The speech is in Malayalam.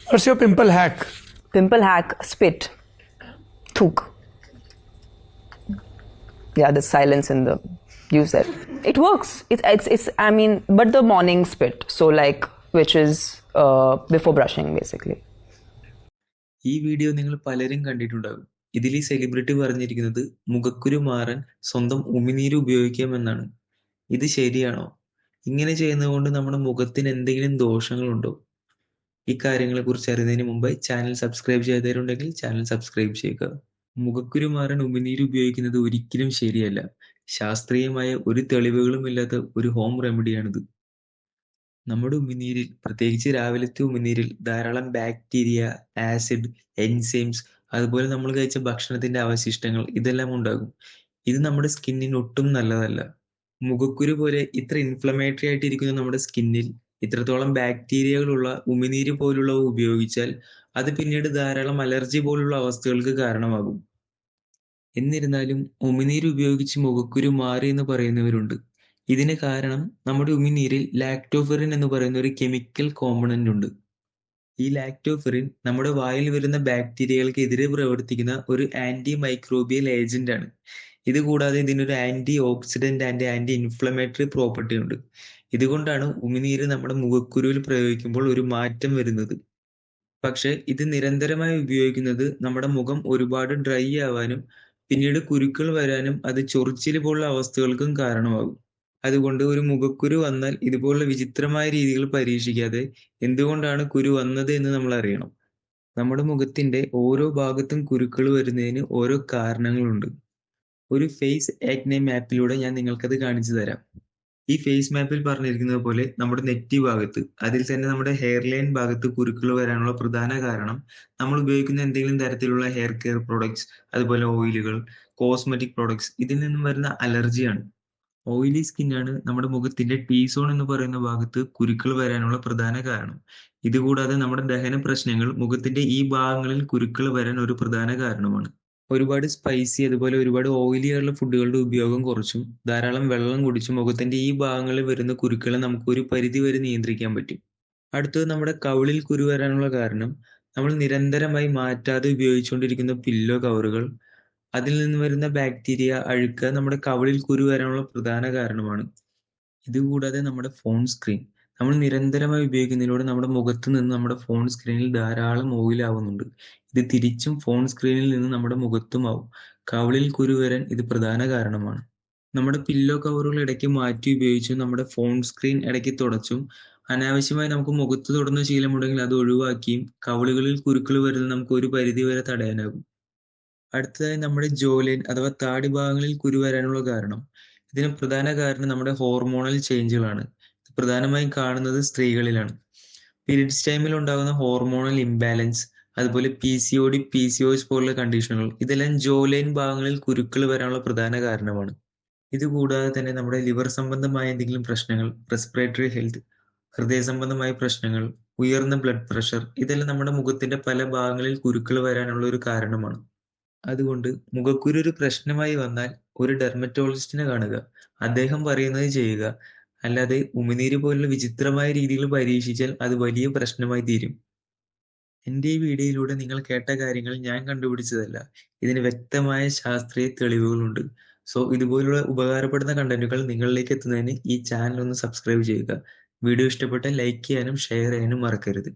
What's your pimple hack? Pimple hack, spit. Thuk. Yeah, the silence in the you said. It works. It's I mean, but the morning spit. So like which is before brushing basically. ഈ വീഡിയോ നിങ്ങൾ പലരും കണ്ടിട്ടുണ്ടാകും. ഇതിൽ ഈ സെലിബ്രിറ്റി പറഞ്ഞിരിക്കുന്നത് മുഖക്കുരു മാറാൻ സ്വന്തം ഉമിനീര് ഉപയോഗിക്കാമെന്നാണ്. ഇത് ശരിയാണോ? ഇങ്ങനെ ചെയ്യുന്നത് കൊണ്ട് നമ്മുടെ മുഖത്തിന് എന്തെങ്കിലും ദോഷങ്ങളുണ്ടോ? ഈ കാര്യങ്ങളെക്കുറിച്ച് അറിയുന്നതിന് മുമ്പായി ചാനൽ സബ്സ്ക്രൈബ് ചെയ്തവരുണ്ടെങ്കിൽ ചാനൽ സബ്സ്ക്രൈബ് ചെയ്യുക. മുഖക്കുരു മാറാൻ ഉമിനീര് ഉപയോഗിക്കുന്നത് ഒരിക്കലും ശരിയല്ല. ശാസ്ത്രീയമായ ഒരു തെളിവുകളും ഇല്ലാത്ത ഒരു ഹോം റെമഡിയാണിത്. നമ്മുടെ ഉമിനീരിൽ, പ്രത്യേകിച്ച് രാവിലത്തെ ഉമിനീരിൽ ധാരാളം ബാക്ടീരിയ, ആസിഡ്, എൻസൈംസ്, അതുപോലെ നമ്മൾ കഴിച്ച ഭക്ഷണത്തിന്റെ അവശിഷ്ടങ്ങൾ ഇതെല്ലാം ഉണ്ടാകും. ഇത് നമ്മുടെ സ്കിന്നിന് ഒട്ടും നല്ലതല്ല. മുഖക്കുരു പോലെ ഇത്ര ഇൻഫ്ലമേറ്ററി ആയിട്ടിരിക്കുന്ന നമ്മുടെ സ്കിന്നിൽ ഇത്രത്തോളം ബാക്ടീരിയകളുള്ള ഉമിനീര് പോലുള്ളവ ഉപയോഗിച്ചാൽ അത് പിന്നീട് ധാരാളം അലർജി പോലുള്ള അവസ്ഥകൾക്ക് കാരണമാകും. എന്നിരുന്നാലും ഉമിനീര് ഉപയോഗിച്ച് മുഖക്കുരു മാറി എന്ന് പറയുന്നവരുണ്ട്. ഇതിന് കാരണം നമ്മുടെ ഉമിനീരിൽ ലാക്ടോഫെറിൻ എന്ന് പറയുന്ന ഒരു കെമിക്കൽ കോമ്പണന്റ് ഉണ്ട്. ഈ ലാക്ടോഫെറിൻ നമ്മുടെ വായിൽ വരുന്ന ബാക്ടീരിയകൾക്കെതിരെ പ്രവർത്തിക്കുന്ന ഒരു ആന്റി മൈക്രോബിയൽ ഏജന്റ് ആണ്. ഇത് കൂടാതെ ഇതിനൊരു antioxidant and anti inflammatory property ഉണ്ട്. ഇതുകൊണ്ടാണ് ഉമിനീര് നമ്മുടെ മുഖക്കുരുവിൽ പ്രയോഗിക്കുമ്പോൾ ഒരു മാറ്റം വരുന്നത്. പക്ഷെ ഇത് നിരന്തരമായി ഉപയോഗിക്കുന്നത് നമ്മുടെ മുഖം ഒരുപാട് ഡ്രൈ ആവാനും പിന്നീട് കുരുക്കൾ വരാനും അത് ചൊറിച്ചിൽ പോലുള്ള അവസ്ഥകൾക്കും കാരണമാകും. അതുകൊണ്ട് ഒരു മുഖക്കുരു വന്നാൽ ഇതുപോലുള്ള വിചിത്രമായ രീതികൾ പരീക്ഷിക്കാതെ എന്തുകൊണ്ടാണ് കുരു വന്നത് എന്ന് നമ്മൾ അറിയണം. നമ്മുടെ മുഖത്തിന്റെ ഓരോ ഭാഗത്തും കുരുക്കൾ വരുന്നതിന് ഓരോ കാരണങ്ങളുണ്ട്. ഒരു ഫേസ് ആക്നെ മാപ്പിലൂടെ ഞാൻ നിങ്ങൾക്കത് കാണിച്ചു തരാം. ഈ ഫേസ് മാപ്പിൽ പറഞ്ഞിരിക്കുന്നത് പോലെ നമ്മുടെ നെറ്റി ഭാഗത്ത്, അതിൽ തന്നെ നമ്മുടെ ഹെയർ ലൈൻ ഭാഗത്ത് കുരുക്കൾ വരാനുള്ള പ്രധാന കാരണം നമ്മൾ ഉപയോഗിക്കുന്ന എന്തെങ്കിലും തരത്തിലുള്ള ഹെയർ കെയർ പ്രോഡക്ട്സ്, അതുപോലെ ഓയിലുകൾ, കോസ്മെറ്റിക് പ്രോഡക്ട്സ്, ഇതിൽ നിന്നും വരുന്ന അലർജിയാണ്. ഓയിലി സ്കിന്നാണ് നമ്മുടെ മുഖത്തിന്റെ ടീ സോൺ എന്ന് പറയുന്ന ഭാഗത്ത് കുരുക്കൾ വരാനുള്ള പ്രധാന കാരണം. ഇതുകൂടാതെ നമ്മുടെ ദഹന പ്രശ്നങ്ങൾ മുഖത്തിന്റെ ഈ ഭാഗങ്ങളിൽ കുരുക്കൾ വരാൻ ഒരു പ്രധാന കാരണമാണ്. ഒരുപാട് സ്പൈസി അതുപോലെ ഒരുപാട് ഓയിലി ആയിട്ടുള്ള ഫുഡുകളുടെ ഉപയോഗം കുറച്ചും ധാരാളം വെള്ളം കുടിച്ചും മുഖത്തിന്റെ ഈ ഭാഗങ്ങളിൽ വരുന്ന കുരുക്കളെ നമുക്ക് ഒരു പരിധി വരെ നിയന്ത്രിക്കാൻ പറ്റും. അടുത്തത് നമ്മുടെ കവിളിൽ കുരു വരാനുള്ള കാരണം നമ്മൾ നിരന്തരമായി മാറ്റാതെ ഉപയോഗിച്ചുകൊണ്ടിരിക്കുന്ന പില്ലോ കവറുകൾ, അതിൽ നിന്ന് വരുന്ന ബാക്ടീരിയ, അഴുക്ക് നമ്മുടെ കവിളിൽ കുരു വരാനുള്ള പ്രധാന കാരണമാണ്. ഇതുകൂടാതെ നമ്മുടെ ഫോൺ സ്ക്രീൻ നമ്മൾ നിരന്തരമായി ഉപയോഗിക്കുന്നതിലൂടെ നമ്മുടെ മുഖത്ത് നിന്ന് നമ്മുടെ ഫോൺ സ്ക്രീനിൽ ധാരാളം ഓയിലാവുന്നുണ്ട്. ഇത് തിരിച്ചും ഫോൺ സ്ക്രീനിൽ നിന്ന് നമ്മുടെ മുഖത്തുമാവും. കവിളിൽ കുരു വരാൻ ഇത് പ്രധാന കാരണമാണ്. നമ്മുടെ പില്ലോ കവറുകൾ ഇടയ്ക്ക് മാറ്റി ഉപയോഗിച്ചും നമ്മുടെ ഫോൺ സ്ക്രീൻ ഇടയ്ക്ക് തുടച്ചും അനാവശ്യമായി നമുക്ക് മുഖത്ത് തൊടുന്ന ശീലമുണ്ടെങ്കിൽ അത് ഒഴിവാക്കിയും കവിളുകളിൽ കുരുക്കൾ വരുന്നത് നമുക്ക് ഒരു പരിധി വരെ തടയാനാകും. അടുത്തതായി നമ്മുടെ ജോലൈൻ അഥവാ താടി ഭാഗങ്ങളിൽ കുരു വരാനുള്ള കാരണം. ഇതിന് പ്രധാന കാരണം നമ്മുടെ ഹോർമോണൽ ചേഞ്ചുകളാണ്. ഇത് പ്രധാനമായും കാണുന്നത് സ്ത്രീകളിലാണ്. പീരിയഡ്സ് ടൈമിൽ ഉണ്ടാകുന്ന ഹോർമോണൽ ഇംബാലൻസ്, അതുപോലെ PCOD, PCOS പോലുള്ള കണ്ടീഷനുകൾ, ഇതെല്ലാം ജോലൈൻ ഭാഗങ്ങളിൽ കുരുക്കൾ വരാനുള്ള പ്രധാന കാരണമാണ്. ഇതുകൂടാതെ തന്നെ നമ്മുടെ ലിവർ സംബന്ധമായ എന്തെങ്കിലും പ്രശ്നങ്ങൾ, റെസ്പിറേറ്ററി ഹെൽത്ത്, ഹൃദയ സംബന്ധമായ പ്രശ്നങ്ങൾ, ഉയർന്ന ബ്ലഡ് പ്രഷർ, ഇതെല്ലാം നമ്മുടെ മുഖത്തിന്റെ പല ഭാഗങ്ങളിൽ കുരുക്കൾ വരാനുള്ള ഒരു കാരണമാണ്. അതുകൊണ്ട് മുഖക്കുരു ഒരു പ്രശ്നമായി വന്നാൽ ഒരു ഡെർമറ്റോളജിസ്റ്റിനെ കാണുക. അദ്ദേഹം പറയുന്നത് ചെയ്യുക. അല്ലാതെ ഉമിനീര് പോലുള്ള വിചിത്രമായ രീതികൾ പരീക്ഷിച്ചാൽ അത് വലിയ പ്രശ്നമായി തീരും. എൻ്റെ ഈ വീഡിയോയിലൂടെ നിങ്ങൾ കേട്ട കാര്യങ്ങൾ ഞാൻ കണ്ടുപിടിച്ചതല്ല. ഇതിന് വ്യക്തമായ ശാസ്ത്രീയ തെളിവുകളുണ്ട്. സോ ഇതുപോലുള്ള ഉപകാരപ്പെടുന്ന കണ്ടന്റുകൾ നിങ്ങളിലേക്ക് എത്തുന്നതിന് ഈ ചാനൽ ഒന്ന് സബ്സ്ക്രൈബ് ചെയ്യുക. വീഡിയോ ഇഷ്ടപ്പെട്ടാൽ ലൈക്ക് ചെയ്യാനും ഷെയർ ചെയ്യാനും മറക്കരുത്.